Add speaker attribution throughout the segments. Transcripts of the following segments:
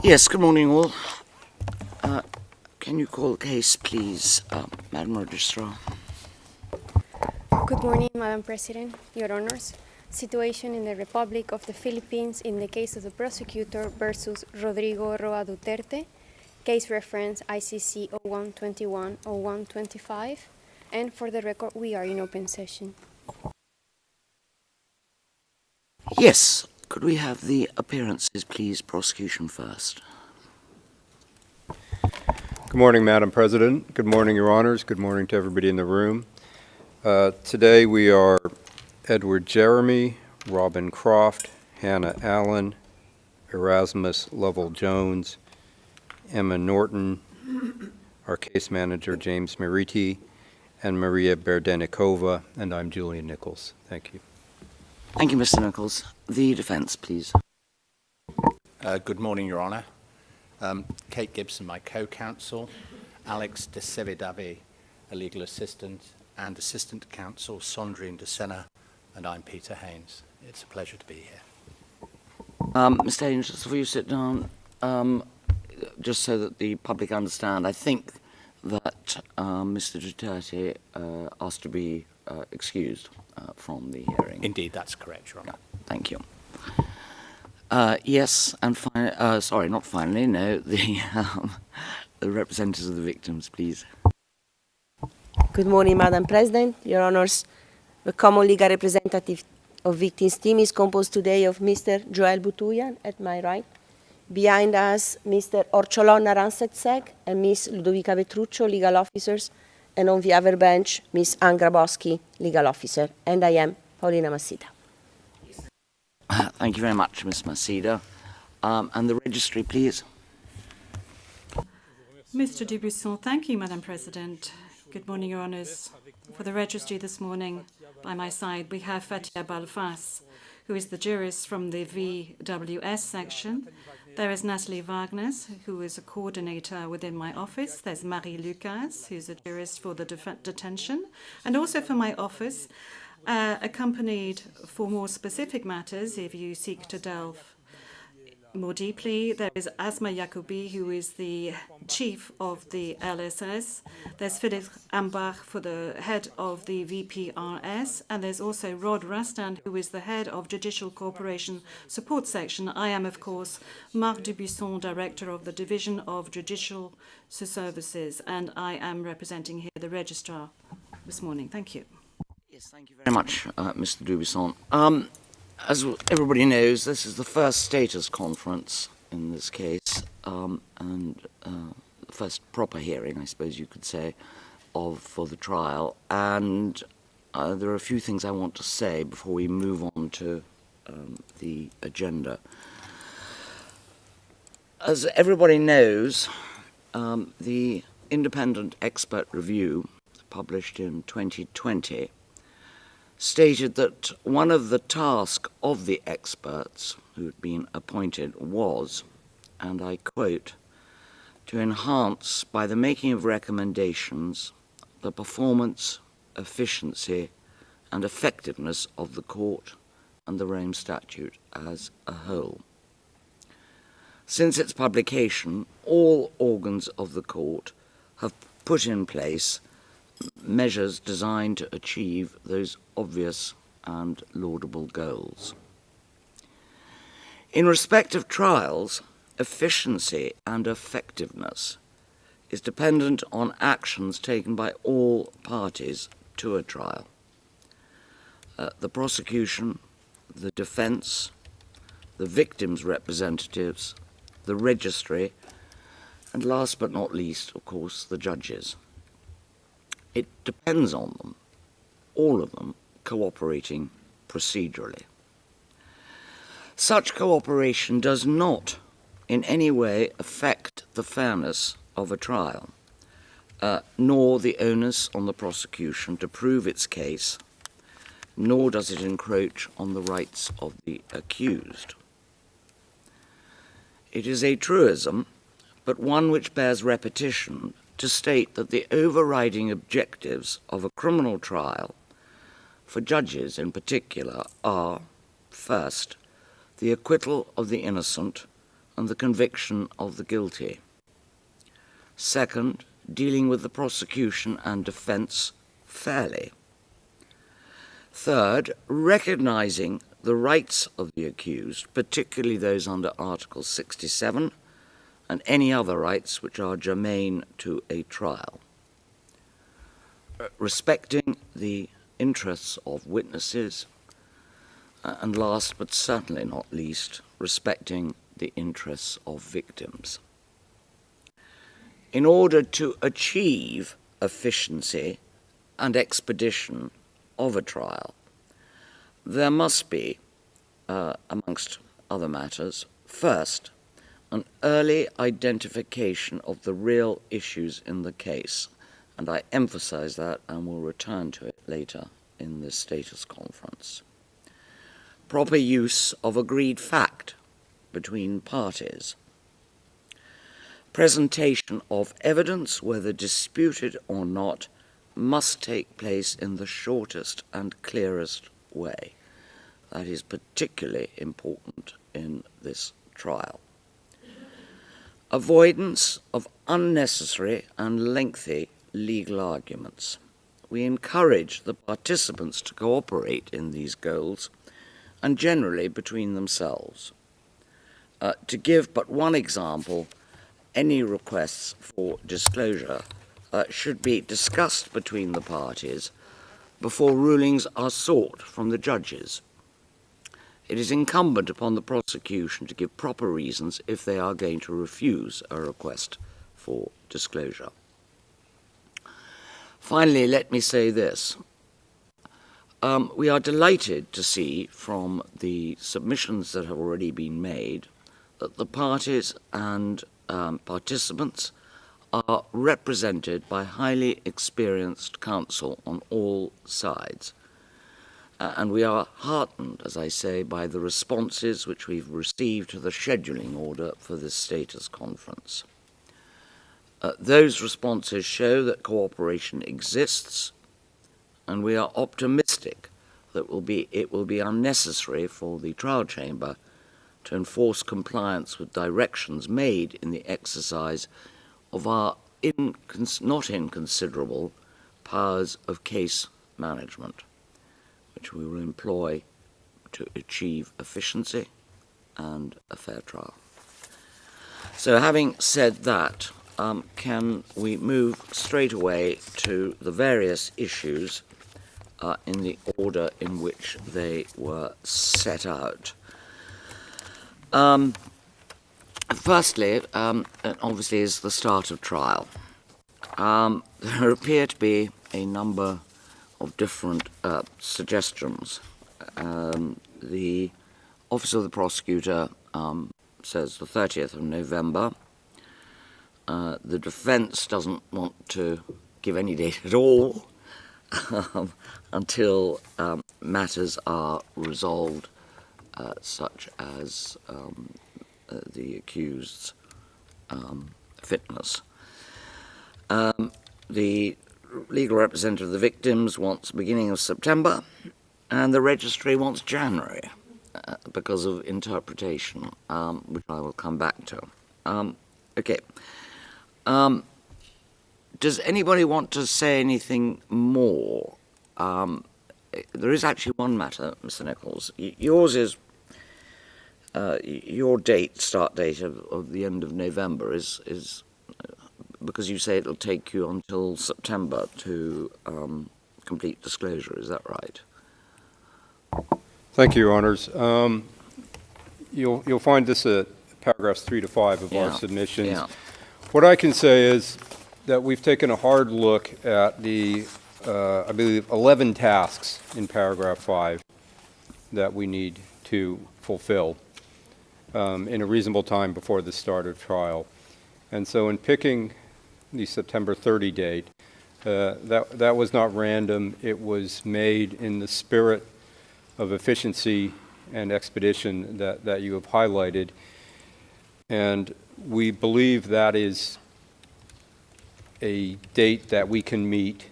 Speaker 1: Yes, good morning all. Can you call the case, please, Madam Registrar?
Speaker 2: Good morning, Madam President, Your Honors. Situation in the Republic of the Philippines in the case of the Prosecutor versus Rodrigo Roa Duterte. Case reference ICC 0121-0125. And for the record, we are in open session.
Speaker 1: Yes, could we have the appearances, please, prosecution first?
Speaker 3: Good morning, Madam President. Good morning, Your Honors. Good morning to everybody in the room. Today we are Edward Jeremy, Robin Croft, Hannah Allen, Erasmus Lovell Jones, Emma Norton, our case manager James Meriti, and Maria Berdenikova, and I'm Julian Nichols. Thank you.
Speaker 1: Thank you, Mr. Nichols. The defense, please.
Speaker 4: Good morning, Your Honor. Kate Gibson, my co-counsel, Alex de Sevidavi, a legal assistant, and assistant counsel Sondrine de Senna, and I'm Peter Haynes. It's a pleasure to be here.
Speaker 1: Mr. Haynes, just before you sit down, just so that the public understand, I think that Mr. Duterte asked to be excused from the hearing.
Speaker 4: Indeed, that's correct, Your Honor.
Speaker 1: Yeah, thank you. Yes, and sorry, not finally, no, the representatives of the victims, please.
Speaker 5: Good morning, Madam President, Your Honors. The common legal representative of victims team is composed today of Mr. Joel Butuyan at my right. Behind us, Mr. Orcholon Naransetseg and Ms. Ludovica Petruccio, legal officers, and on the other bench, Ms. Ann Grabowski, legal officer, and I am Paulina Masita.
Speaker 1: Thank you very much, Ms. Masida. And the registry, please.
Speaker 6: Mr. Dubuisson, thank you, Madam President. Good morning, Your Honours. For the registry this morning, by my side, we have Fatia Balfas, who is the jurist from the VWS section. There is Natalie Wagner, who is a coordinator within my office. There's Marie Lucas, who's a jurist for the detention. And also for my office, accompanied for more specific matters, if you seek to delve more deeply, there is Asma Yacoubi, who is the chief of the LSS. There's Philip Ambach for the head of the VPRS. And there's also Rod Rastan, who is the head of Judicial Cooperation Support Section. I am, of course, Marc Dubuisson, director of the Division of Judicial Services. And I am representing here the registrar this morning. Thank you.
Speaker 1: Yes, thank you very much, Mr. Dubuisson. As everybody knows, this is the first status conference in this case, and the first proper hearing, I suppose you could say, for the trial. And there are a few things I want to say before we move on to the agenda. As everybody knows, the independent expert review published in 2020 stated that one of the tasks of the experts who had been appointed was, and I quote, to enhance, by the making of recommendations, the performance, efficiency, and effectiveness of the court and the Rome Statute as a whole. Since its publication, all organs of the court have put in place measures designed to achieve those obvious and laudable goals. In respect of trials, efficiency and effectiveness is dependent on actions taken by all parties to a trial. The prosecution, the defense, the victims' representatives, the registry, and last but not least, of course, the judges. It depends on them, all of them, cooperating procedurally. Such cooperation does not in any way affect the fairness of a trial, nor the onus on the prosecution to prove its case, nor does it encroach on the rights of the accused. It is a truism, but one which bears repetition, to state that the overriding objectives of a criminal trial, for judges in particular, are, first, the acquittal of the innocent and the conviction of the guilty. Second, dealing with the prosecution and defense fairly. Third, recognizing the rights of the accused, particularly those under Article 67, and any other rights which are germane to a trial. Respecting the interests of witnesses, and last but certainly not least, respecting the interests of victims. In order to achieve efficiency and expedition of a trial, there must be, amongst other matters, first, an early identification of the real issues in the case, and I emphasize that and will return to it later in this status conference. Proper use of agreed fact between parties. Presentation of evidence, whether disputed or not, must take place in the shortest and clearest way. That is particularly important in this trial. Avoidance of unnecessary and lengthy legal arguments. We encourage the participants to cooperate in these goals and generally between themselves. To give but one example, any requests for disclosure should be discussed between the parties before rulings are sought from the judges. It is incumbent upon the prosecution to give proper reasons if they are going to refuse a request for disclosure. Finally, let me say this. We are delighted to see from the submissions that have already been made that the parties and participants are represented by highly experienced counsel on all sides. And we are heartened, as I say, by the responses which we've received to the scheduling order for this status conference. Those responses show that cooperation exists, and we are optimistic that it will be unnecessary for the trial chamber to enforce compliance with directions made in the exercise of our not inconsiderable powers of case management, which we will employ to achieve efficiency and a fair trial. So having said that, can we move straight away to the various issues in the order in which they were set out? Firstly, obviously, is the start of trial. There appear to be a number of different suggestions. The Office of the Prosecutor says the 30th of November. The defense doesn't want to give any date at all until matters are resolved, such as the accused's fitness. The legal representative of the victims wants beginning of September, and the registry wants January because of interpretation, which I will come back to. Okay. Does anybody want to say anything more? There is actually one matter, Mr. Nichols. Yours is your start date of the end of November is because you say it'll take you until September to complete disclosure. Is that right?
Speaker 3: Thank you, Your Honors. You'll find this at paragraphs 3 to 5 of our submissions.
Speaker 1: Yeah.
Speaker 3: What I can say is that we've taken a hard look at the, I believe, 11 tasks in paragraph 5 that we need to fulfill in a reasonable time before the start of trial. And so in picking the September 30 date, that was not random. It was made in the spirit of efficiency and expedition that you have highlighted. And we believe that is a date that we can meet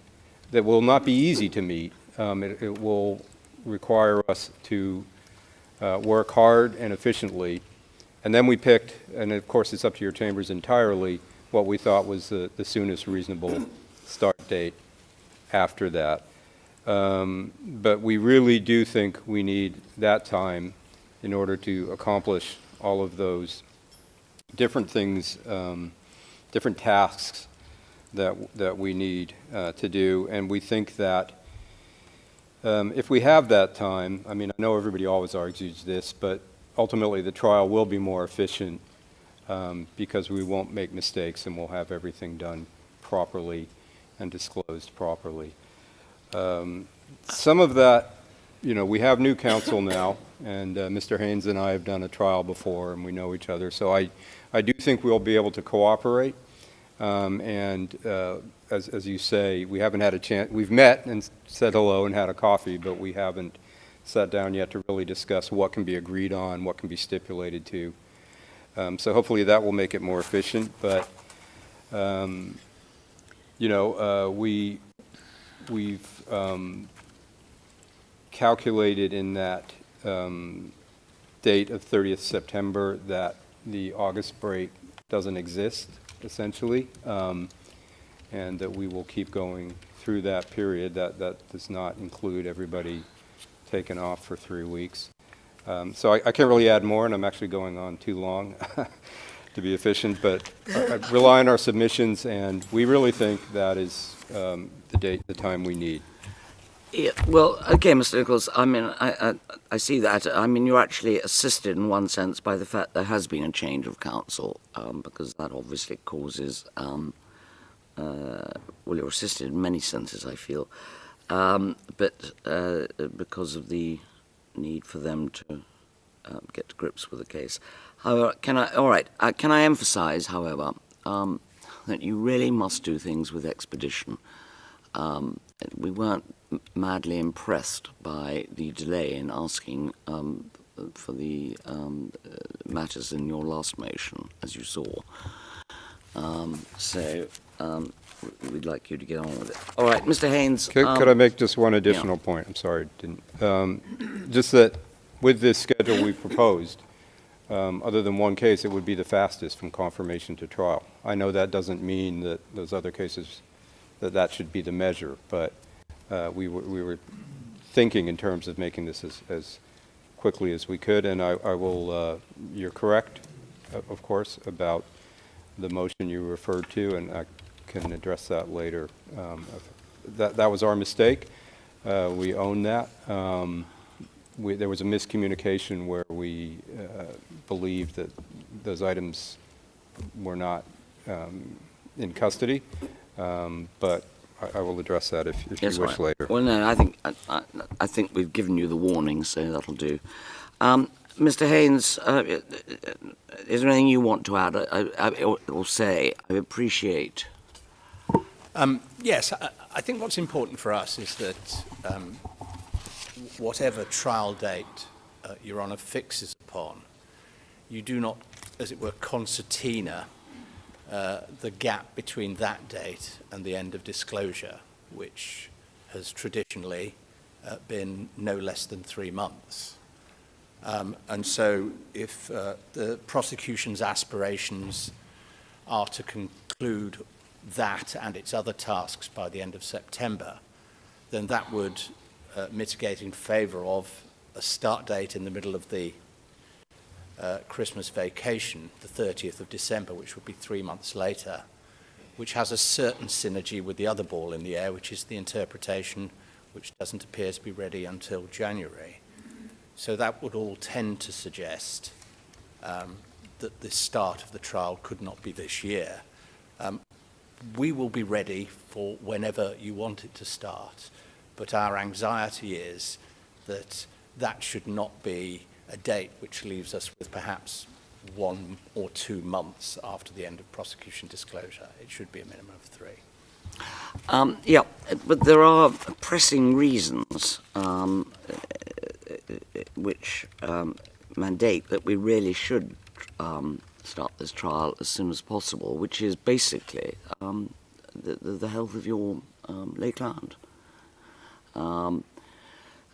Speaker 3: that will not be easy to meet. It will require us to work hard and efficiently, And then we picked, and of course it's up to your chambers entirely, what we thought was the soonest reasonable start date after that. But we really do think we need that time in order to accomplish all of those different things, different tasks that we need to do. And we think that if we have that time, I mean, I know everybody always argues this, but ultimately the trial will be more efficient because we won't make mistakes and we'll have everything done properly and disclosed properly. Some of that, you know, we have new counsel now, and Mr. Haynes and I have done a trial before, and we know each other. So I do think we'll be able to cooperate. As you say, we haven't had a chance. We've met and said hello and had a coffee, but we haven't sat down yet to really discuss what can be agreed on, what can be stipulated to. So hopefully that will make it more efficient. But you know, we've calculated in that date of 30th September that the August break doesn't exist, essentially, and that we will keep going through that period. That does not include everybody taking off for 3 weeks. So I can't really add more, and I'm actually going on too long to be efficient, but I rely on our submissions, and we really think that is the time we need.
Speaker 1: Yeah, well, okay, Mr. Nichols, I mean, I see that. I mean, you're actually assisted in one sense by the fact there has been a change of counsel, because that obviously causes, well, you're assisted in many senses, I feel, but because of the need for them to get to grips with the case. However, can I emphasize, however, that you really must do things with expedition. We weren't madly impressed by the delay in asking for the matters in your last motion, as you saw. So we'd like you to get on with it. All right, Mr. Haynes.
Speaker 3: Could I make just one additional point? I'm sorry, just that with this schedule we proposed, other than one case, it would be the fastest from confirmation to trial. I know that doesn't mean that those other cases, that should be the measure, but we were thinking in terms of making this as quickly as we could, and I will, you're correct, of course, about the motion you referred to, and I can address that later. That was our mistake. We own that. There was a miscommunication where we believed that those items were not in custody, but I will address that if
Speaker 1: yes,
Speaker 3: you wish later.
Speaker 1: Well, no, I think we've given you the warning, so that'll do. Mr. Haynes, is there anything you want to add or say? I appreciate.
Speaker 4: Yes, I think what's important for us is that whatever trial date Your Honour fixes upon, you do not, as it were, concertina the gap between that date and the end of disclosure, which has traditionally been no less than 3 months. And so if the prosecution's aspirations are to conclude that and its other tasks by the end of September, then that would mitigate in favour of a start date in the middle of the Christmas vacation, the 30th of December, which would be 3 months later, which has a certain synergy with the other ball in the air, which is the interpretation, which doesn't appear to be ready until January. So that would all tend to suggest that the start of the trial could not be this year. We will be ready for whenever you want it to start, but our anxiety is that that should not be a date which leaves us with perhaps 1 or 2 months after the end of prosecution disclosure. It should be a minimum of 3.
Speaker 1: Yeah, but there are pressing reasons which mandate that we really should start this trial as soon as possible, which is basically the health of your lay client.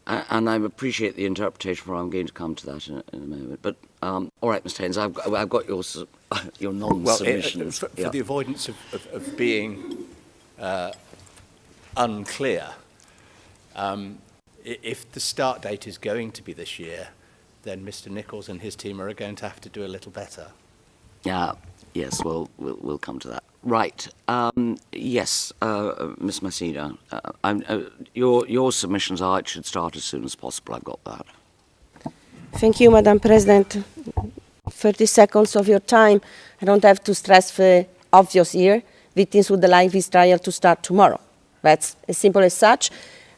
Speaker 1: And I appreciate the interpretation, for I'm going to come to that in a moment. But all right, Mr. Haynes, I've got your non-submissions.
Speaker 4: For the avoidance of being unclear, if the start date is going to be this year, then Mr. Nichols and his team are going to have to do a little better.
Speaker 1: Yes, we'll come to that. Right. Yes, Ms. Masida, your submissions are it should start as soon as possible. I've got that.
Speaker 5: Thank you, Madam President. 30 seconds of your time. I don't have to stress the obvious here. Victims would like this trial to start tomorrow. That's as simple as such.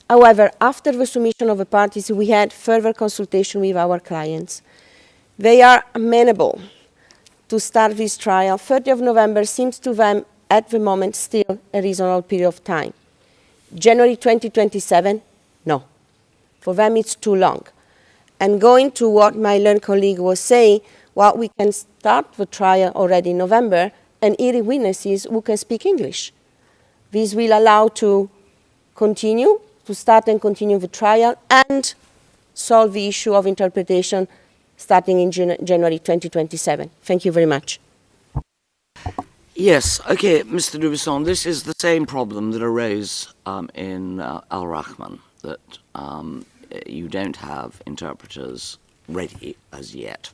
Speaker 5: However, after the submission of the parties, we had further consultation with our clients. They are amenable to start this trial. 30th of November seems to them at the moment still a reasonable period of time. January 2027, no. For them it's too long. And going to what my learned colleague was saying, well, we can start the trial already in November and hear witnesses who can speak English. This will allow to start and continue the trial and solve the issue of interpretation starting in January 2027. Thank you very much.
Speaker 1: Yes, okay, Mr. Dubuisson, this is the same problem that arose in Al Rahman, that you don't have interpreters ready as yet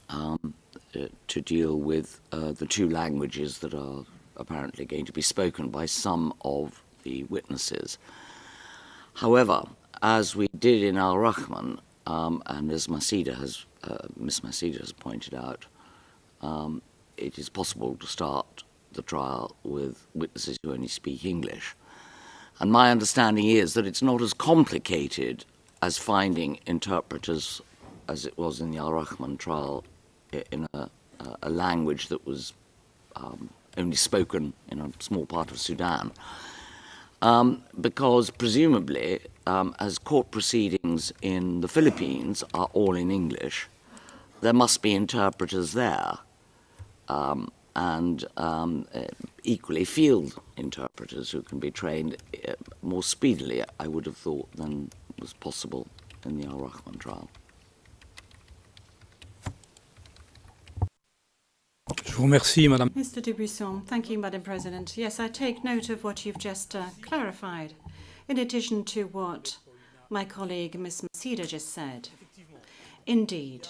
Speaker 1: to deal with the two languages that are apparently going to be spoken by some of the witnesses. However, as we did in Al Rahman, and as Ms. Masida has pointed out, it is possible to start the trial with witnesses who only speak English. And my understanding is that it's not as complicated as finding interpreters as it was in the Al Rahman trial in a language that was only spoken in a small part of Sudan. Because presumably, as court proceedings in the Philippines are all in English, there must be interpreters there, and equally field interpreters who can be trained more speedily, I would have thought, than was possible in the Al Rahman trial.
Speaker 6: Mr. Dubuisson, thank you, Madam President. Yes, I take note of what you've just clarified, in addition to what my colleague Ms. Masida just said. Indeed,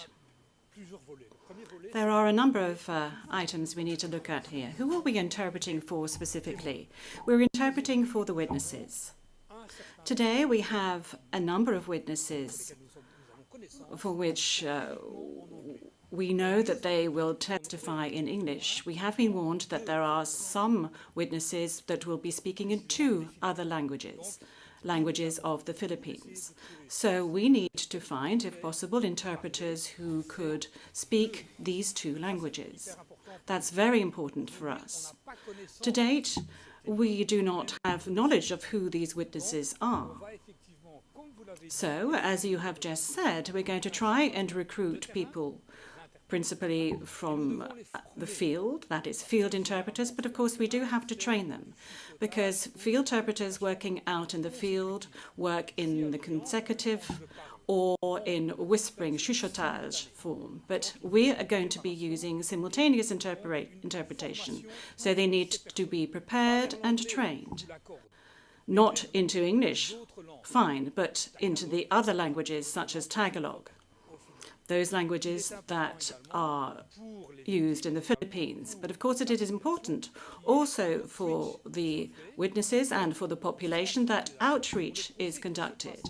Speaker 6: there are a number of items we need to look at here. Who are we interpreting for specifically? We're interpreting for the witnesses. Today we have a number of witnesses for which we know that they will testify in English. We have been warned that there are some witnesses that will be speaking in two other languages of the Philippines. So we need to find, if possible, interpreters who could speak these two languages. That's very important for us. To date, we do not have knowledge of who these witnesses are. So, as you have just said, we're going to try and recruit people principally from the field, that is field interpreters, but of course we do have to train them, because field interpreters working out in the field work in the consecutive or in whispering, chuchotage form, but we are going to be using simultaneous interpretation, so they need to be prepared and trained. Not into English, fine, but into the other languages such as Tagalog, those languages that are used in the Philippines. But of course it is important also for the witnesses and for the population that outreach is conducted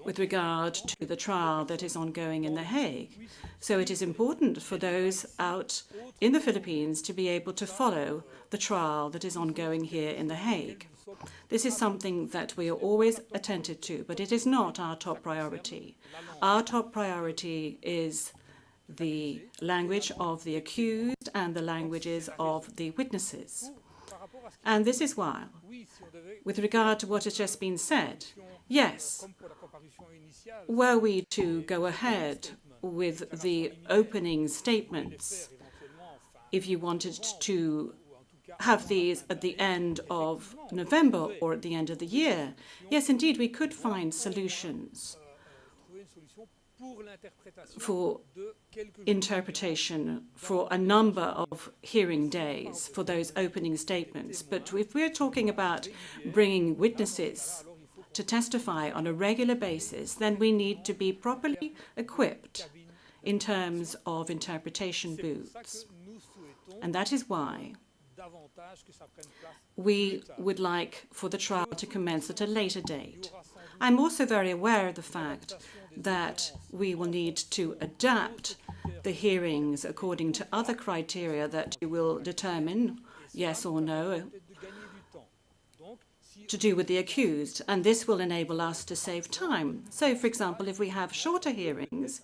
Speaker 6: with regard to the trial that is ongoing in The Hague. So it is important for those out in the Philippines to be able to follow the trial that is ongoing here in The Hague. This is something that we are always attentive to, but it is not our top priority. Our top priority is the language of the accused and the languages of the witnesses. And this is why, with regard to what has just been said, yes, were we to go ahead with the opening statements, if you wanted to have these at the end of November or at the end of the year. Yes, indeed, we could find solutions for interpretation for a number of hearing days for those opening statements. But if we're talking about bringing witnesses to testify on a regular basis, then we need to be properly equipped in terms of interpretation booths. And that is why we would like for the trial to commence at a later date. I'm also very aware of the fact that we will need to adapt the hearings according to other criteria that you will determine, yes or no, to do with the accused, and this will enable us to save time. So, for example, if we have shorter hearings,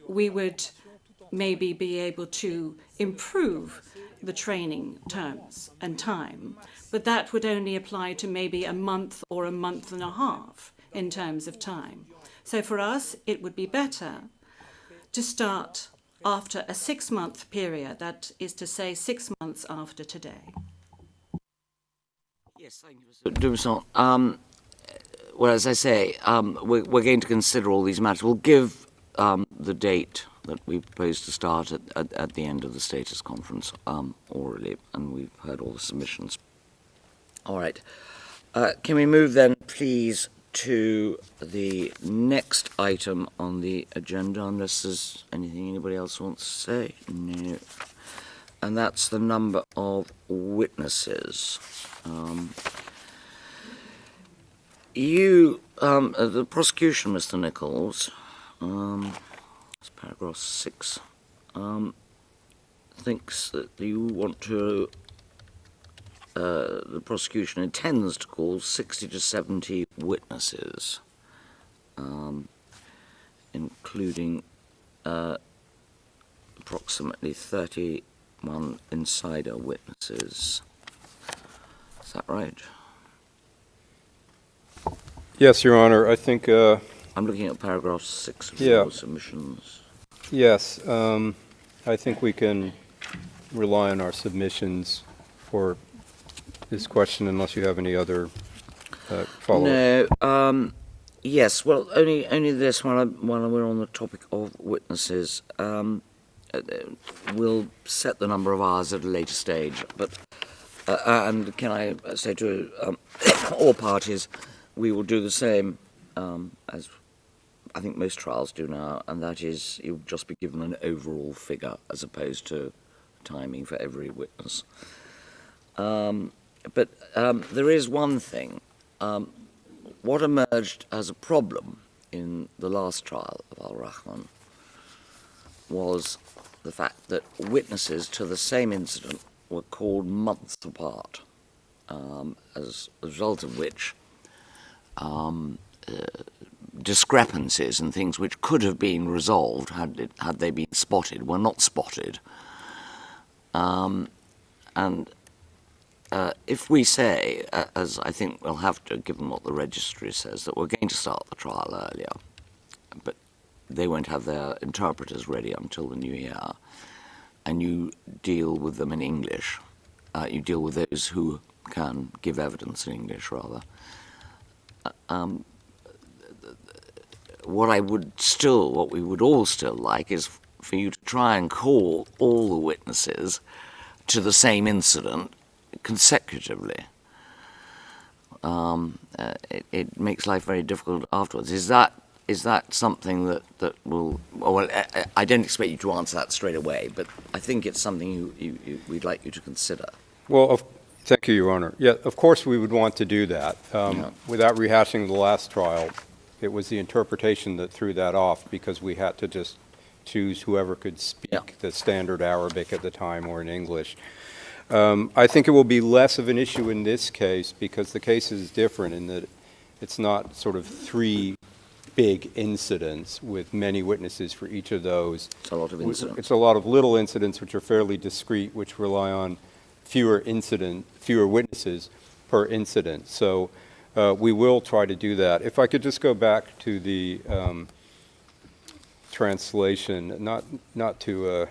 Speaker 6: we would maybe be able to improve the training terms and time, but that would only apply to maybe a month or a month and a half in terms of time. So for us, it would be better to start after a 6-month period, that is to say 6 months after today.
Speaker 1: Yes, thank you, Mr. Dumasson. Well, as I say, we're going to consider all these matters. We'll give the date that we propose to start at the end of the status conference orally, and we've heard all the submissions. All right. Can we move then, please, to the next item on the agenda, unless there's anything anybody else wants to say? No. And that's the number of witnesses. The prosecution, Mr. Nichols, it's paragraph 6, thinks that you want to, the prosecution intends to call 60 to 70 witnesses, including approximately 31 insider witnesses. Is that right?
Speaker 3: Yes, Your Honor. I think.
Speaker 1: I'm looking at paragraph 6 of your submissions.
Speaker 3: Yes, I think we can rely on our submissions for this question, unless you have any other follow-up.
Speaker 1: No. Yes. Well, only this while we're on the topic of witnesses. We'll set the number of hours at a later stage, but and can I say to all parties, we will do the same as I think most trials do now, and that is you'll just be given an overall figure as opposed to timing for every witness. But there is one thing. What emerged as a problem in the last trial of Al-Rahman was the fact that witnesses to the same incident were called months apart, as a result of which discrepancies and things which could have been resolved had they been spotted were not spotted. If we say, as I think we'll have to, given what the registry says, that we're going to start the trial earlier, but they won't have their interpreters ready until the new year, and you deal with them in English, you deal with those who can give evidence in English, rather. What we would all still like is for you to try and call all the witnesses to the same incident consecutively. It makes life very difficult afterwards. Is that something that will? Well, I don't expect you to answer that straight away, but I think it's something we'd like you to consider.
Speaker 3: Well, thank you, Your Honor. Yeah, of course we would want to do that. Without rehashing the last trial, it was the interpretation that threw that off, because we had to just choose whoever could speak the standard Arabic at the time or in English. I think it will be less of an issue in this case, because the case is different in that it's not sort of 3 big incidents with many witnesses for each of those.
Speaker 1: It's a lot of incidents.
Speaker 3: It's a lot of little incidents which are fairly discrete, which rely on fewer witnesses per incident. So we will try to do that. If I could just go back to the translation, not to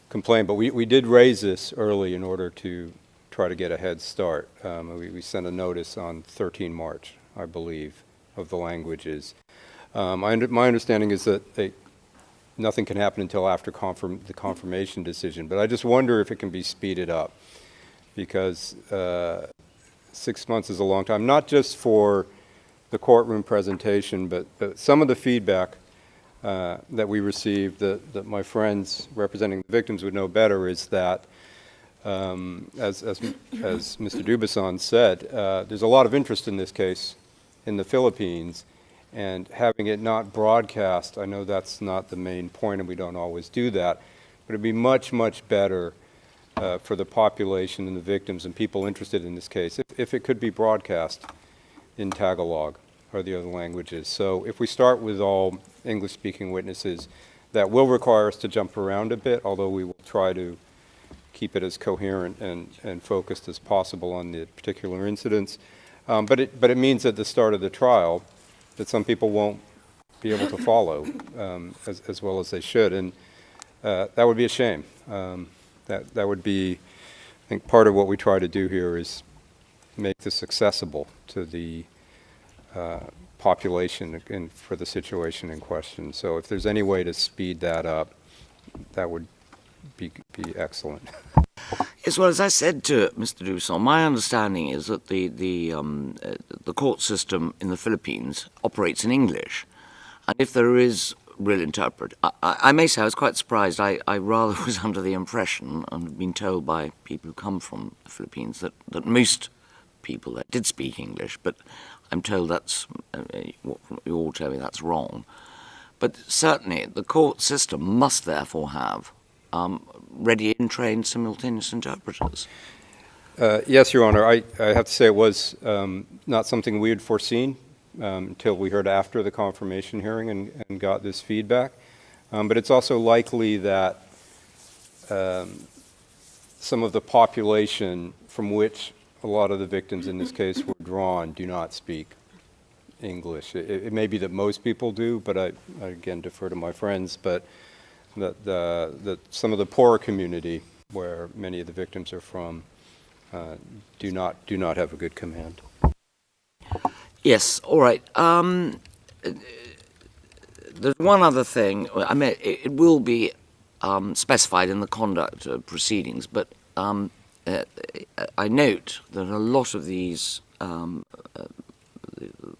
Speaker 3: complain, but we did raise this early in order to try to get a head start. We sent a notice on 13 March, I believe, of the languages. My understanding is that nothing can happen until after the confirmation decision, but I just wonder if it can be speeded up, because 6 months is a long time, not just for the courtroom presentation, but some of the feedback that we received that my friends representing the victims would know better is that, as Mr. Dubuisson said, there's a lot of interest in this case in the Philippines, and having it not broadcast, I know that's not the main point, and we don't always do that, but it'd be much, much better for the population and the victims and people interested in this case if it could be broadcast in Tagalog or the other languages. So if we start with all English-speaking witnesses, that will require us to jump around a bit, although we will try to keep it as coherent and focused as possible on the particular incidents. But it means at the start of the trial that some people won't be able to follow as well as they should, and that would be a shame. That would be, I think, part of what we try to do here is make this accessible to the population and for the situation in question. So if there's any way to speed that up, that would be excellent.
Speaker 1: Yes, well, as I said to Mr. Dubuisson, my understanding is that the court system in the Philippines operates in English, and if there is real interpret, I may say I was quite surprised. I rather was under the impression, and have been told by people who come from the Philippines, that most people there did speak English, but I'm told that's, what you all tell me, that's wrong. But certainly the court system must therefore have ready and trained simultaneous interpreters.
Speaker 3: Yes, Your Honor. I have to say it was not something we had foreseen until we heard after the confirmation hearing and got this feedback. But it's also likely that some of the population from which a lot of the victims in this case were drawn do not speak English. It may be that most people do, but I again defer to my friends, but that some of the poorer community where many of the victims are from do not have a good command.
Speaker 1: Yes, all right. There's one other thing. I mean, it will be specified in the conduct proceedings, but I note that a lot of these, the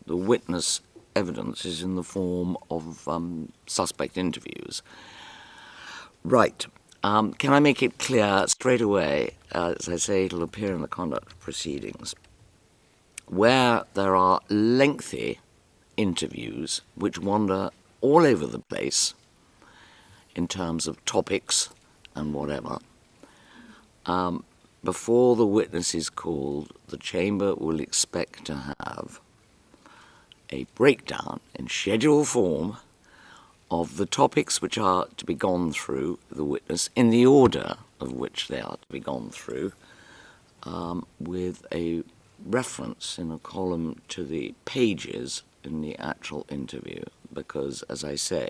Speaker 1: witness evidence is in the form of suspect interviews. Right. Can I make it clear straight away, as I say, it'll appear in the conduct proceedings, where there are lengthy interviews which wander all over the place in terms of topics and whatever. Before the witness is called, the chamber will expect to have a breakdown in schedule form of the topics which are to be gone through the witness in the order of which they are to be gone through, with a reference in a column to the pages in the actual interview, because, as I say,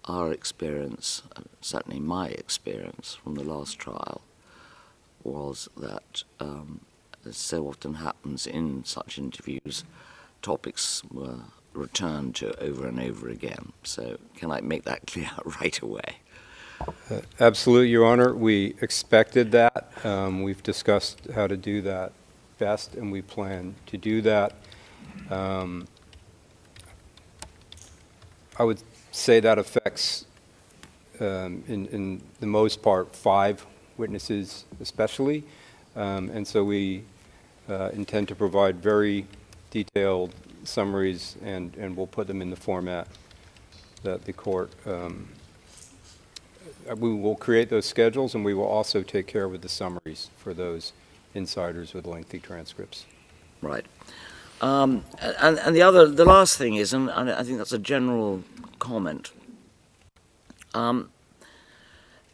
Speaker 1: our experience, certainly my experience from the last trial, was that, as so often happens in such interviews, topics were returned to over and over again. So can I make that clear right away?
Speaker 3: Absolutely, Your Honor. We expected that. We've discussed how to do that best, and we plan to do that. I would say that affects, in the most part, 5 witnesses especially, and so we intend to provide very detailed summaries, and we'll put them in the format that the court, we will create those schedules, and we will also take care with the summaries for those insiders with lengthy transcripts.
Speaker 1: Right. And the last thing is, and I think that's a general comment,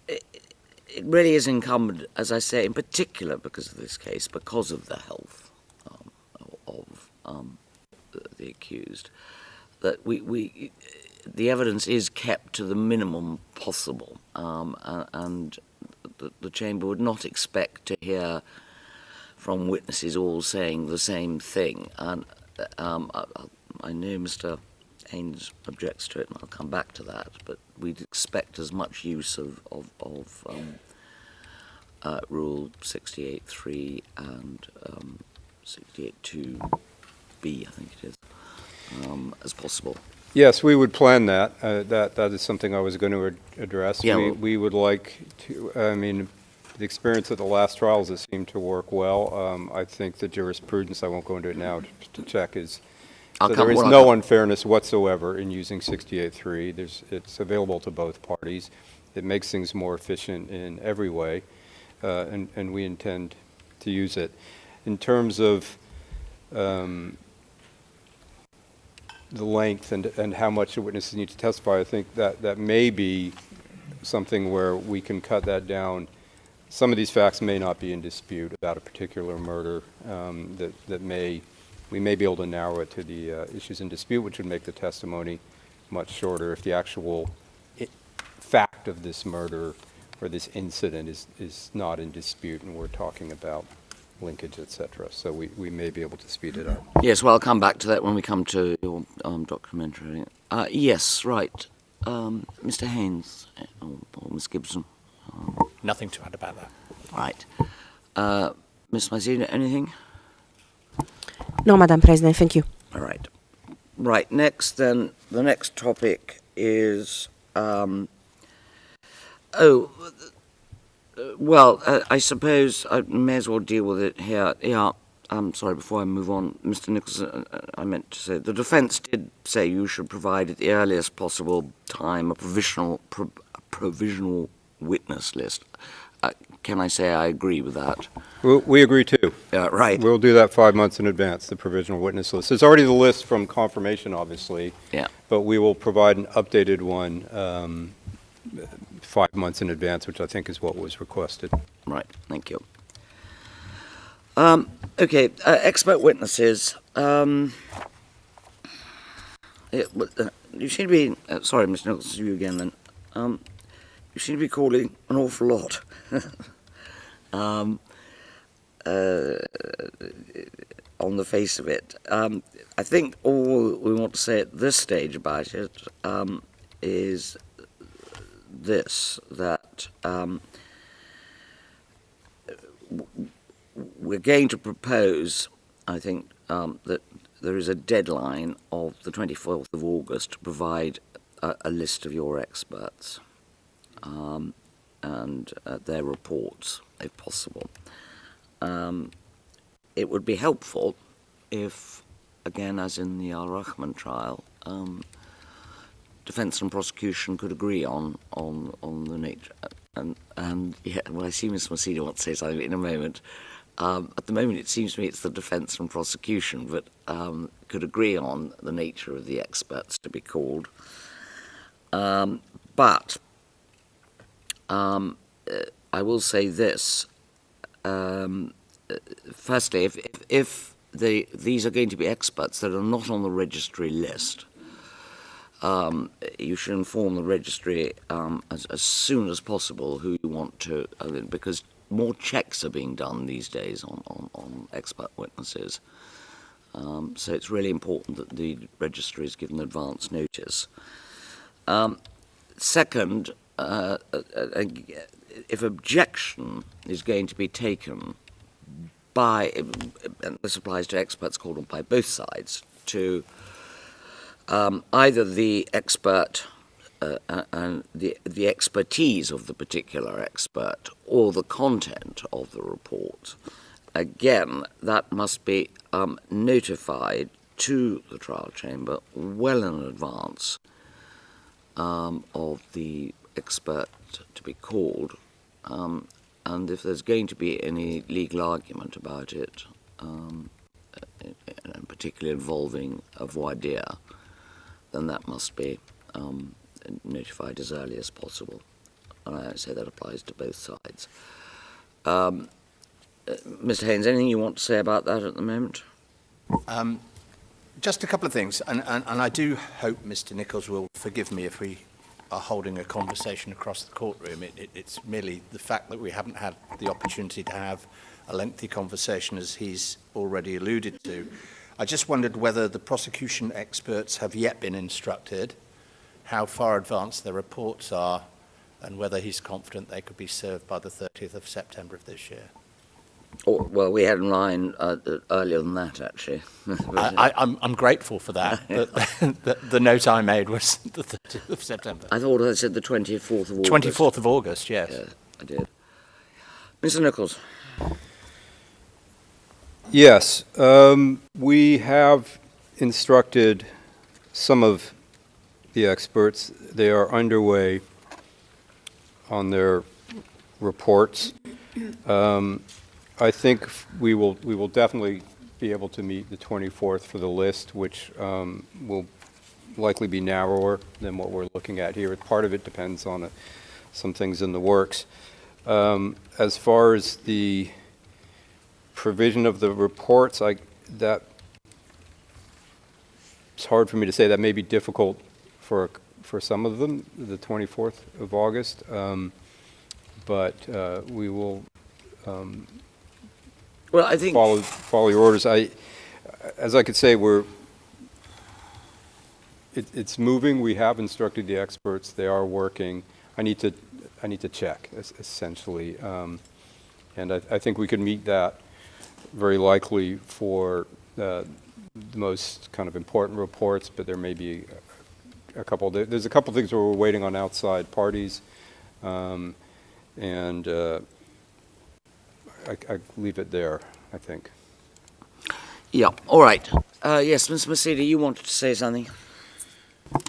Speaker 1: it really is incumbent, as I say, in particular because of this case, because of the health of the accused, that the evidence is kept to the minimum possible, and the chamber would not expect to hear from witnesses all saying the same thing. And I know Mr. Haynes objects to it, and I'll come back to that, but we'd expect as much use of Rule 68.3 and 68.2b, I think it is, as possible.
Speaker 3: Yes, we would plan that. That is something I was going to address.
Speaker 1: Yeah.
Speaker 3: We would like to, I mean, the experience of the last trials, it seemed to work well. I think the jurisprudence, I won't go into it now to check, is so there is no unfairness whatsoever in using 68.3. It's available to both parties. It makes things more efficient in every way, and we intend to use it. In terms of the length and how much the witnesses need to testify, I think that may be something where we can cut that down. Some of these facts may not be in dispute about a particular murder. We may be able to narrow it to the issues in dispute, which would make the testimony much shorter if the actual fact of this murder or this incident is not in dispute and we're talking about linkage, etc. So we may be able to speed it up.
Speaker 1: Yes, well, I'll come back to that when we come to your documentary. Yes, right. Mr. Haynes or Ms. Gibson.
Speaker 4: Nothing to add about that.
Speaker 1: Right. Ms. Mazzina, anything?
Speaker 5: No, Madam President, thank you.
Speaker 1: All right. Right, next then, the next topic is, I suppose I may as well deal with it here. Yeah, I'm sorry, before I move on, Mr. Nichols, I meant to say, the defence did say you should provide at the earliest possible time a provisional witness list. Can I say I agree with that?
Speaker 3: We agree too.
Speaker 1: Right.
Speaker 3: We'll do that 5 months in advance, the provisional witness list. There's already the list from confirmation, obviously.
Speaker 1: Yeah.
Speaker 3: But we will provide an updated one 5 months in advance, which I think is what was requested.
Speaker 1: Right, thank you. Okay, expert witnesses. You seem to be, sorry, Mr. Nichols, you again then. You seem to be calling an awful lot. On the face of it. I think all we want to say at this stage about it is this, that we're going to propose, I think, that there is a deadline of the 24th of August to provide a list of your experts and their reports, if possible. It would be helpful if, again, as in the Al-Rahman trial, defence and prosecution could agree on the nature. And yeah, well, I see Ms. Massina wants to say something in a moment. At the moment, it seems to me it's the defence and prosecution that could agree on the nature of the experts to be called. But I will say this. Firstly, if these are going to be experts that are not on the registry list, you should inform the registry as soon as possible who you want to, because more checks are being done these days on expert witnesses. So it's really important that the registry is given advance notice. Second, if objection is going to be taken by, and this applies to experts called on by both sides, to either the expert and the expertise of the particular expert or the content of the report, again, that must be notified to the trial chamber well in advance of the expert to be called. And if there's going to be any legal argument about it, and particularly involving a voir dire, then that must be notified as early as possible. And I say that applies to both sides. Mr. Haynes, anything you want to say about that at the moment?
Speaker 4: Just a couple of things, and I do hope Mr. Nichols will forgive me if we are holding a conversation across the courtroom. It's merely the fact that we haven't had the opportunity to have a lengthy conversation, as he's already alluded to. I just wondered whether the prosecution experts have yet been instructed, how far advanced their reports are, and whether he's confident they could be served by the 30th of September of this year.
Speaker 1: Oh, well, we had in line earlier than that, actually.
Speaker 4: I'm grateful for that, but the note I made was the 30th of September.
Speaker 1: I thought I said the 24th of August.
Speaker 4: 24th of August, yes.
Speaker 1: Yeah, I did. Mr. Nichols.
Speaker 3: Yes, we have instructed some of the experts. They are underway on their reports. I think we will definitely be able to meet the 24th for the list, which will likely be narrower than what we're looking at here. Part of it depends on some things in the works. As far as the provision of the reports, it's hard for me to say. That may be difficult for some of them, the 24th of August, but we will
Speaker 1: Well, I think
Speaker 3: follow your orders. As I could say, it's moving. We have instructed the experts. They are working. I need to check, essentially, and I think we could meet that very likely for the most kind of important reports, but there may be a couple. There's a couple things where we're waiting on outside parties, and I leave it there, I think.
Speaker 1: Yeah, all right. Yes, Ms. Mercedes, you wanted to say something?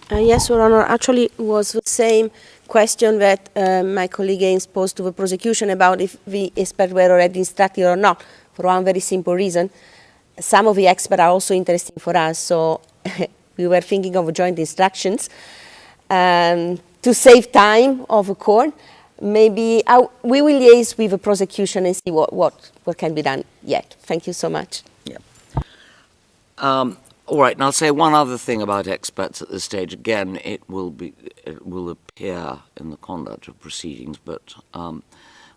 Speaker 5: Yes, Your Honor. Actually, it was the same question that my colleague Haynes posed to the prosecution about if the experts were already instructed or not, for one very simple reason. Some of the experts are also interesting for us, so we were thinking of joint instructions to save time of the court. Maybe we will liaise with the prosecution and see what can be done yet. Thank you so much.
Speaker 1: Yeah. All right, and I'll say one other thing about experts at this stage. Again, it will appear in the conduct of proceedings, but and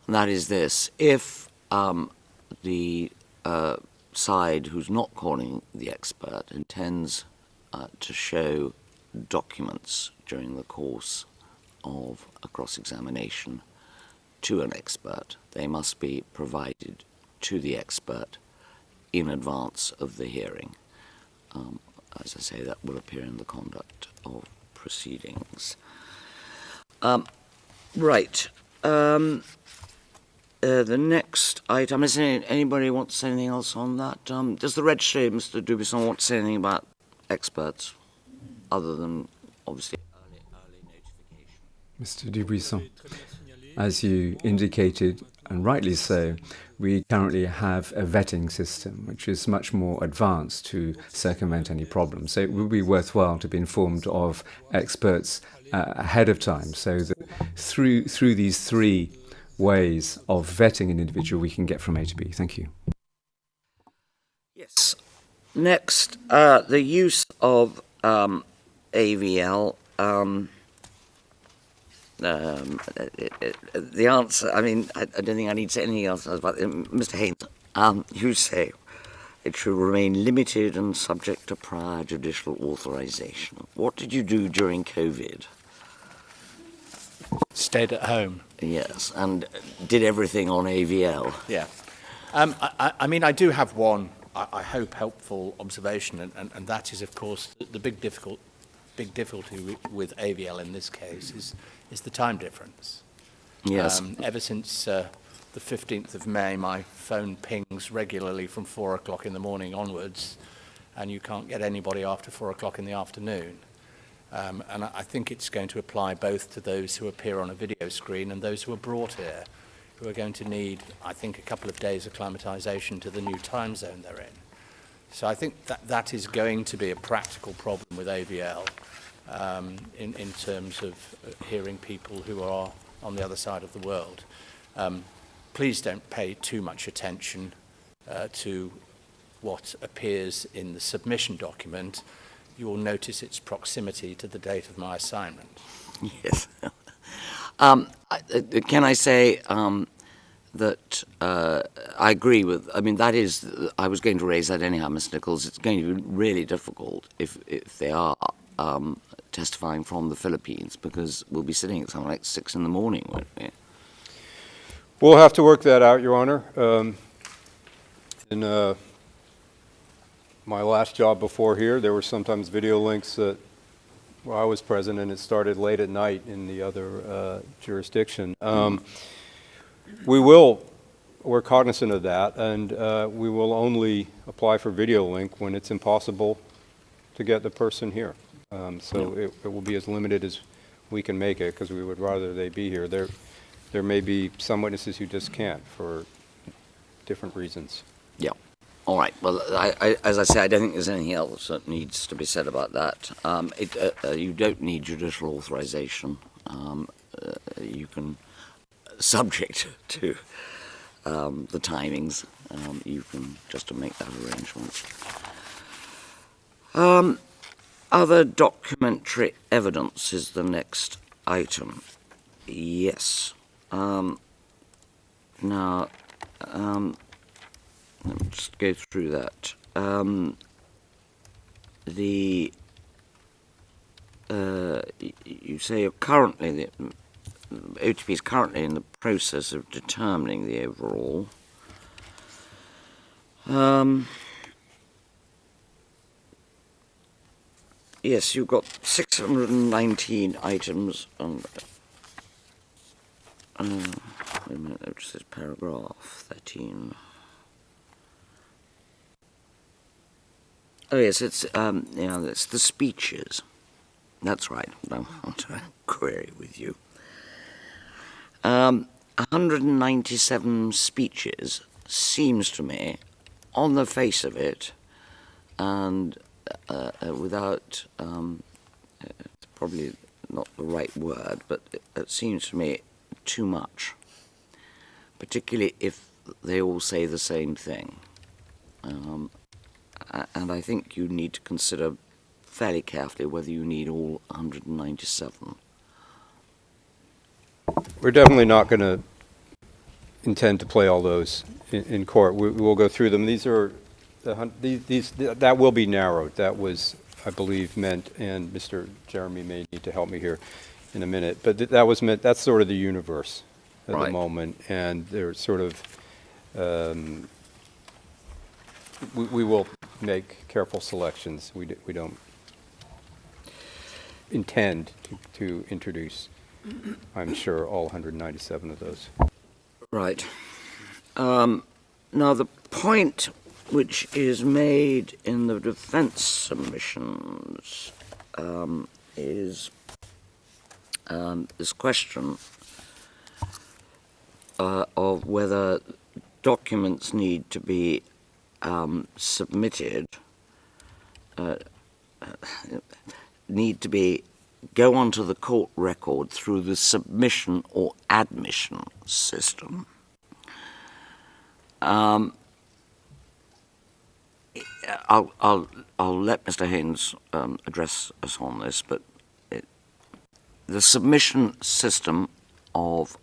Speaker 1: that is this: if the side who's not calling the expert intends to show documents during the course of a cross-examination to an expert, they must be provided to the expert in advance of the hearing. As I say, that will appear in the conduct of proceedings. Right. The next item, is anybody want to say anything else on that? Does the Registry, Mr. Dubuisson, want to say anything about experts, other than, obviously, early notification?
Speaker 7: Mr. Dubuisson, as you indicated, and rightly so, we currently have a vetting system which is much more advanced to circumvent any problems. So it would be worthwhile to be informed of experts ahead of time, so that through these three ways of vetting an individual, we can get from A to B. Thank you.
Speaker 1: Yes. Next, the use of AVL. The answer, I mean, I don't think I need to say anything else about it. Mr. Haynes, you say it should remain limited and subject to prior judicial authorization. What did you do during COVID?
Speaker 4: Stayed at home.
Speaker 1: Yes, and did everything on AVL.
Speaker 4: Yeah. I mean, I do have one, I hope, helpful observation, and that is, of course, the big difficulty with AVL in this case is the time difference.
Speaker 1: Yes.
Speaker 4: Ever since the 15th of May, my phone pings regularly from 4 o'clock in the morning onwards, and you can't get anybody after 4 o'clock in the afternoon. And I think it's going to apply both to those who appear on a video screen and those who are brought here, who are going to need, I think, a couple of days acclimatization to the new time zone they're in. So I think that is going to be a practical problem with AVL in terms of hearing people who are on the other side of the world. Please don't pay too much attention to what appears in the submission document. You will notice its proximity to the date of my assignment.
Speaker 1: Yes. Can I say that I agree with. I mean, that is, I was going to raise that anyhow, Mr. Nichols. It's going to be really difficult if they are testifying from the Philippines, because we'll be sitting at something like 6 in the morning, won't we?
Speaker 3: We'll have to work that out, Your Honor. In my last job before here, there were sometimes video links that, well, I was present, and it started late at night in the other jurisdiction. We're cognizant of that, and we will only apply for video link when it's impossible to get the person here. So it will be as limited as we can make it, because we would rather they be here. There may be some witnesses who just can't for different reasons.
Speaker 1: Yeah. All right. Well, as I say, I don't think there's anything else that needs to be said about that. You don't need judicial authorization. You can, subject to the timings, you can just make that arrangement. Other documentary evidence is the next item. Yes. Now, let me just go through that. You say you're currently, OTP is currently in the process of determining the overall. Yes, you've got 619 items. Wait a minute, it says paragraph 13. Oh yes, it's it's the speeches. That's right. I want to query with you. 197 speeches seems to me, on the face of it, and without, it's probably not the right word, but it seems to me too much, particularly if they all say the same thing. And I think you need to consider fairly carefully whether you need all 197.
Speaker 3: We're definitely not going to intend to play all those in court. We will go through them. These are that will be narrowed. That was, I believe, meant, and Mr. Jeremy may need to help me here in a minute, but that was meant. That's sort of the universe at the moment, and they're sort of. We will make careful selections. We don't intend to introduce, I'm sure, all 197 of those.
Speaker 1: Right. Now, the point which is made in the defense submissions is this question of whether documents need to be submitted, go onto the court record through the submission or admission system. I'll let Mr. Haynes address us on this, but the submission system of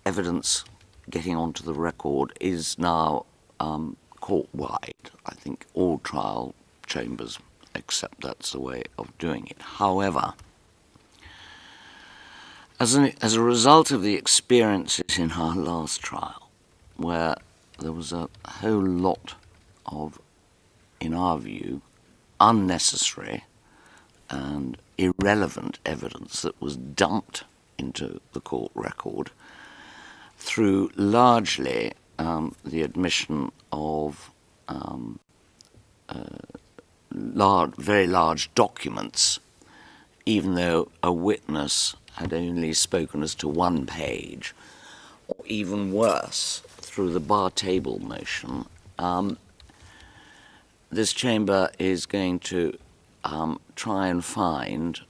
Speaker 1: evidence getting onto the record is now court-wide. I think all trial chambers accept that's the way of doing it. However, as a result of the experiences in our last trial, where there was a whole lot of, in our view, unnecessary and irrelevant evidence that was dumped into the court record through largely the admission of very large documents, even though a witness had only spoken as to one page, or even worse, through the bar table motion. This chamber is going to try and find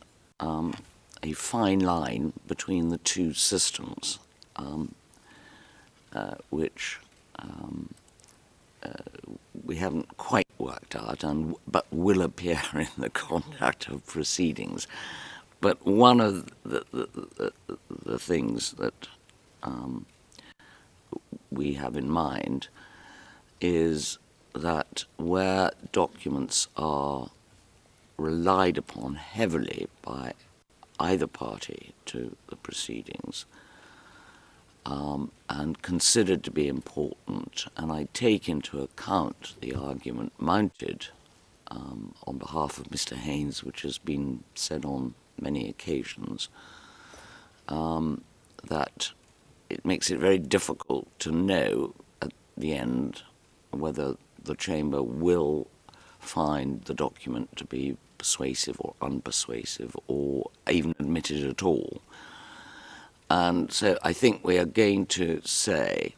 Speaker 1: a fine line between the two systems, which we haven't quite worked out, but will appear in the conduct of proceedings. But one of the things that we have in mind is that where documents are relied upon heavily by either party to the proceedings and considered to be important, and I take into account the argument mounted on behalf of Mr. Haynes, which has been said on many occasions, that it makes it very difficult to know at the end whether the Chamber will find the document to be persuasive or unpersuasive or even admitted at all. And so I think we are going to say,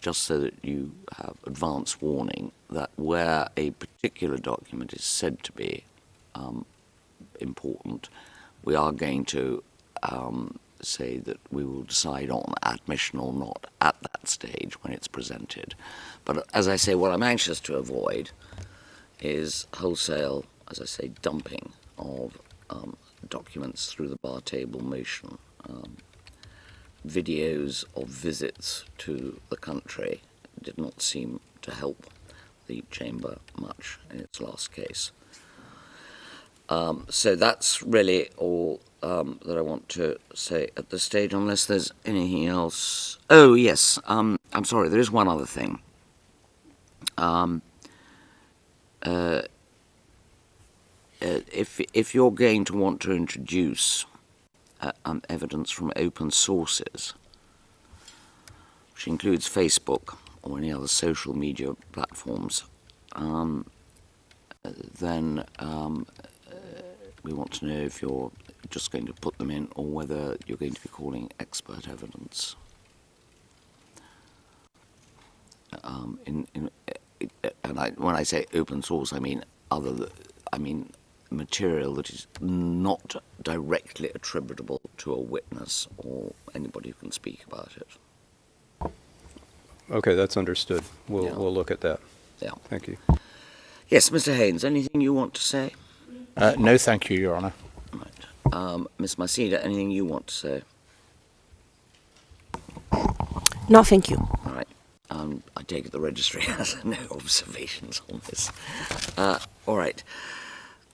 Speaker 1: just so that you have advance warning, that where a particular document is said to be important, we are going to say that we will decide on admission or not at that stage when it's presented. But as I say, what I'm anxious to avoid is wholesale, as I say, dumping of documents through the bar table motion. Videos of visits to the country did not seem to help the Chamber much in its last case. So that's really all that I want to say at this stage, unless there's anything else. Oh, yes, I'm sorry, there is one other thing. If you're going to want to introduce evidence from open sources, which includes Facebook or any other social media platforms, then we want to know if you're just going to put them in or whether you're going to be calling expert evidence. When I say open source, I mean material that is not directly attributable to a witness or anybody who can speak about it.
Speaker 3: Okay, that's understood. We'll look at that.
Speaker 1: Yeah.
Speaker 3: Thank you.
Speaker 1: Yes, Mr. Haynes, anything you want to say?
Speaker 4: No, thank you, Your Honour.
Speaker 1: Right. Ms. Masida, anything you want to say?
Speaker 5: No, thank you.
Speaker 1: All right. I take it the registry has no observations on this. All right.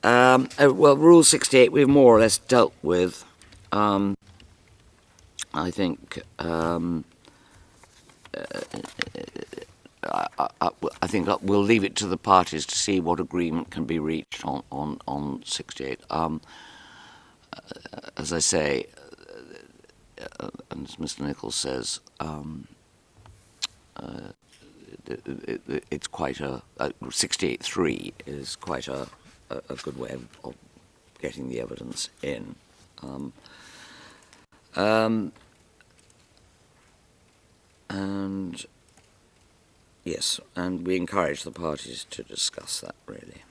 Speaker 1: Well, Rule 68 we've more or less dealt with. I think I think we'll leave it to the parties to see what agreement can be reached on 68. As I say, and as Mr. Nichols says, it's quite a 68.3 is quite a good way of getting the evidence in. And yes, and we encourage the parties to discuss that, really.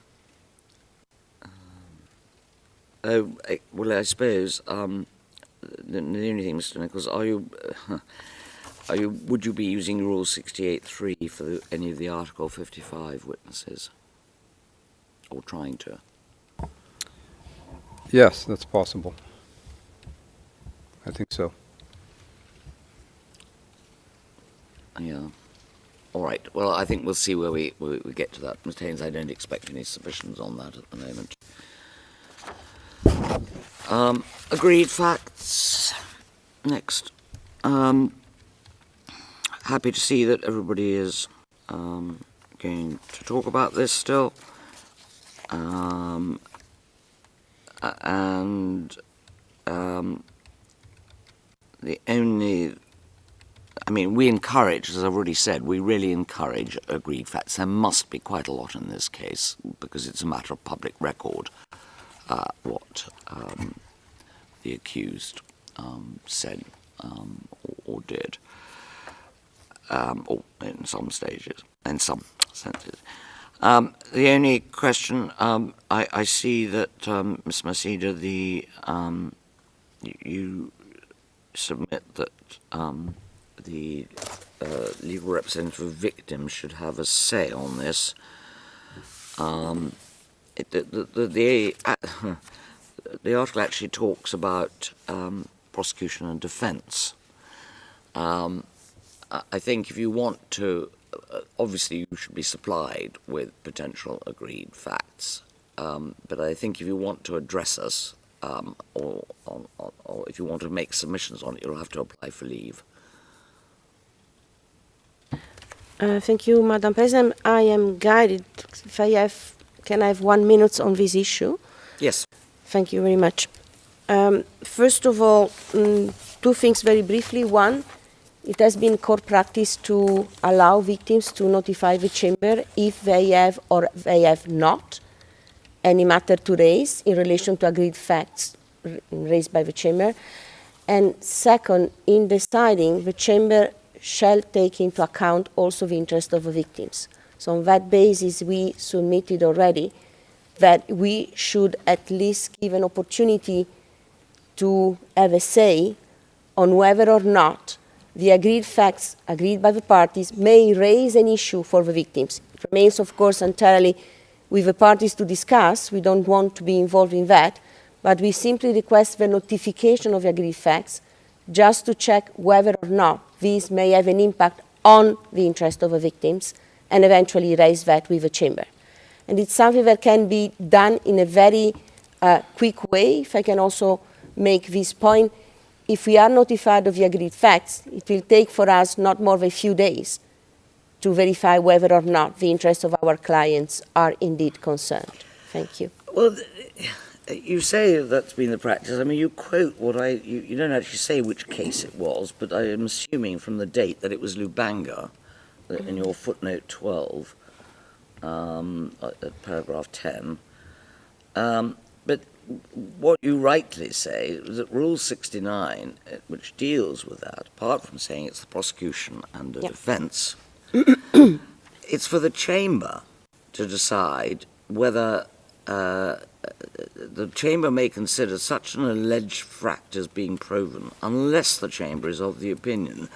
Speaker 1: Well, I suppose the only thing, Mr. Nichols, would you be using Rule 68.3 for any of the Article 55 witnesses, or trying to?
Speaker 3: Yes, that's possible. I think so.
Speaker 1: Yeah. All right. Well, I think we'll see where we get to that. Mr. Haynes, I don't expect any submissions on that at the moment. Agreed facts. Next. Happy to see that everybody is going to talk about this still. The only... we encourage, as I've already said, we really encourage agreed facts. There must be quite a lot in this case, because it's a matter of public record what the accused said or did, or in some stages, in some senses. The only question, I see that, Ms. Masida, you submit that the legal representative of victims should have a say on this. The article actually talks about prosecution and defence, I think if you want to, obviously you should be supplied with potential agreed facts, but I think if you want to address us, or if you want to make submissions on it, you'll have to apply for leave.
Speaker 5: Thank you, Madam President. I am guided. If can I have 1 minute on this issue?
Speaker 1: Yes.
Speaker 5: Thank you very much. First of all, two things very briefly. One, it has been court practice to allow victims to notify the chamber if they have or they have not any matter to raise in relation to agreed facts raised by the chamber. And second, in deciding, the chamber shall take into account also the interest of the victims. So on that basis, we submitted already that we should at least give an opportunity to have a say on whether or not the agreed facts agreed by the parties may raise an issue for the victims. It remains, of course, entirely with the parties to discuss. We don't want to be involved in that, but we simply request the notification of the agreed facts just to check whether or not these may have an impact on the interest of the victims and eventually raise that with the chamber. And it's something that can be done in a very quick way. If I can also make this point, if we are notified of the agreed facts, it will take for us not more than a few days to verify whether or not the interests of our clients are indeed concerned. Thank you.
Speaker 1: Well, you say that's been the practice. I mean, you quote what you don't actually say which case it was, but I am assuming from the date that it was Lubanga in your footnote 12, at paragraph 10. But what you rightly say is that Rule 69, which deals with that, apart from saying it's the prosecution and the defence, it's for the chamber to decide whether the chamber may consider such an alleged fact as being proven, unless the chamber is of the opinion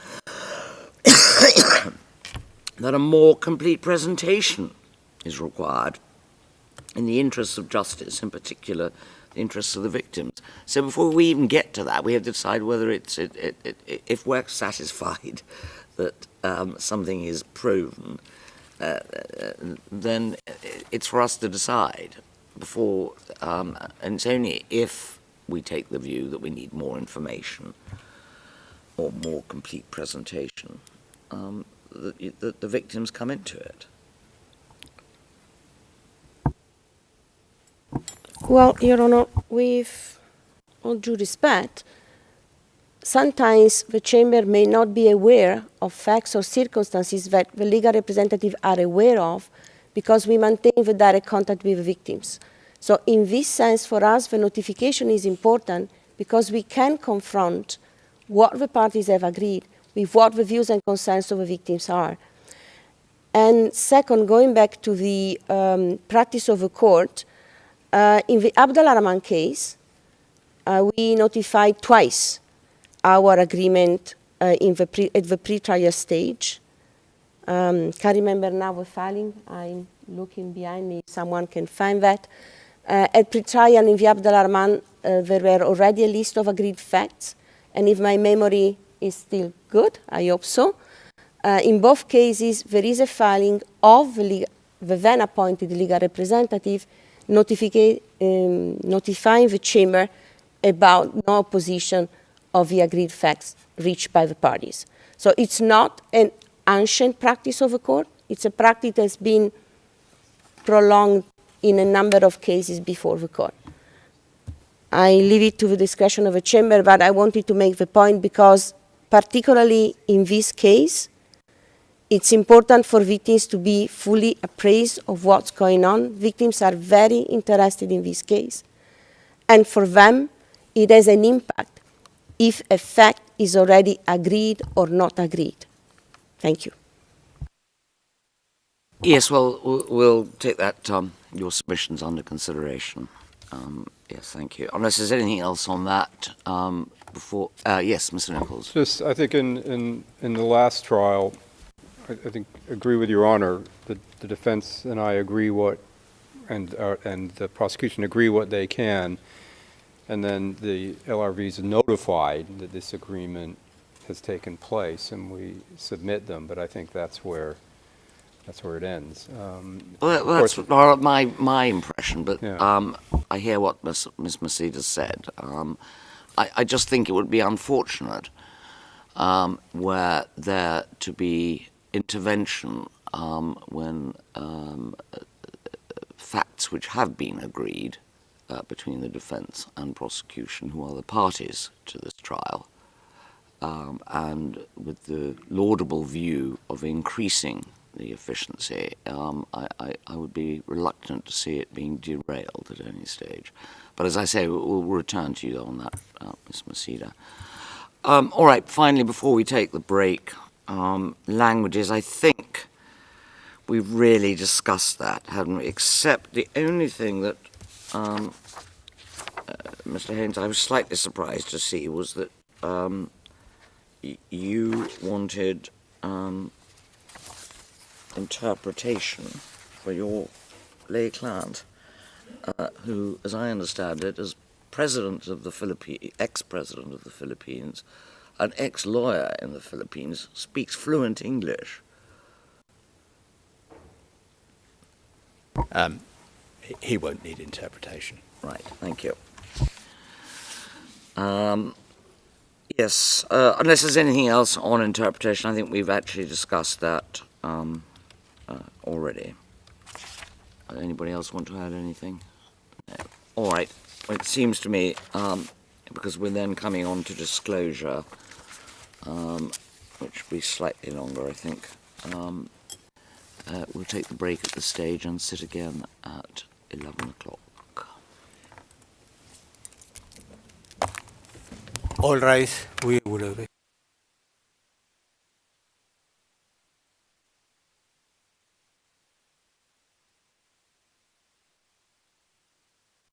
Speaker 1: that a more complete presentation is required in the interests of justice, in particular the interests of the victims. So before we even get to that, we have to decide whether if we're satisfied that something is proven, then it's for us to decide before, and it's only if we take the view that we need more information or more complete presentation that the victims come into it.
Speaker 5: Well, Your Honor, with all due respect, sometimes the chamber may not be aware of facts or circumstances that the legal representatives are aware of because we maintain the direct contact with the victims. So in this sense, for us, the notification is important because we can confront what the parties have agreed with what the views and concerns of the victims are. And second, going back to the practice of the court, in the Abdallah Rahman case, we notified twice our agreement at the pre-trial stage. Can't remember now the filing. I'm looking behind me if someone can find that. At pre-trial in the Abdallah Rahman, there were already a list of agreed facts, and if my memory is still good, I hope so, in both cases there is a filing of the then appointed legal representative notifying the chamber about no opposition of the agreed facts reached by the parties. So it's not an ancient practice of the court, it's a practice that has been prolonged in a number of cases before the court. I leave it to the discretion of the chamber, but I wanted to make the point because particularly in this case, it's important for victims to be fully appraised of what's going on. Victims are very interested in this case. And for them, it has an impact if a fact is already agreed or not agreed. Thank you.
Speaker 1: Yes, well, we'll take that, your submissions under consideration. Yes, thank you. Unless there's anything else on that before. Yes, Mr. Nichols.
Speaker 3: Just, I think in the last trial, I think agree with Your Honor that the defense and I agree and the prosecution agree what they can, and then the LRV is notified that this agreement has taken place, and we submit them, but I think that's where it ends.
Speaker 1: Well,
Speaker 3: of
Speaker 1: that's
Speaker 3: course-
Speaker 1: my impression, but
Speaker 3: Yeah.
Speaker 1: I hear what Ms. Maceda said. I just think it would be unfortunate were there to be intervention when facts which have been agreed between the defence and prosecution, who are the parties to this trial, and with the laudable view of increasing the efficiency, I would be reluctant to see it being derailed at any stage. But as I say, we'll return to you on that, Ms. Maceda. All right, finally, before we take the break, languages, I think we've really discussed that, haven't we? Except the only thing that, Mr. Haynes, I was slightly surprised to see was that you wanted interpretation for your lay client, who, as I understand it, as president of the Philippines, ex-president of the Philippines, an ex-lawyer in the Philippines, speaks fluent English.
Speaker 4: He won't need interpretation.
Speaker 1: Right, thank you. Yes, unless there's anything else on interpretation, I think we've actually discussed that already. Anybody else want to add anything? No. All right. Well, it seems to me, because we're then coming on to disclosure, which will be slightly longer, I think, we'll take the break at this stage and sit again at 11 o'clock.
Speaker 8: All rise, we will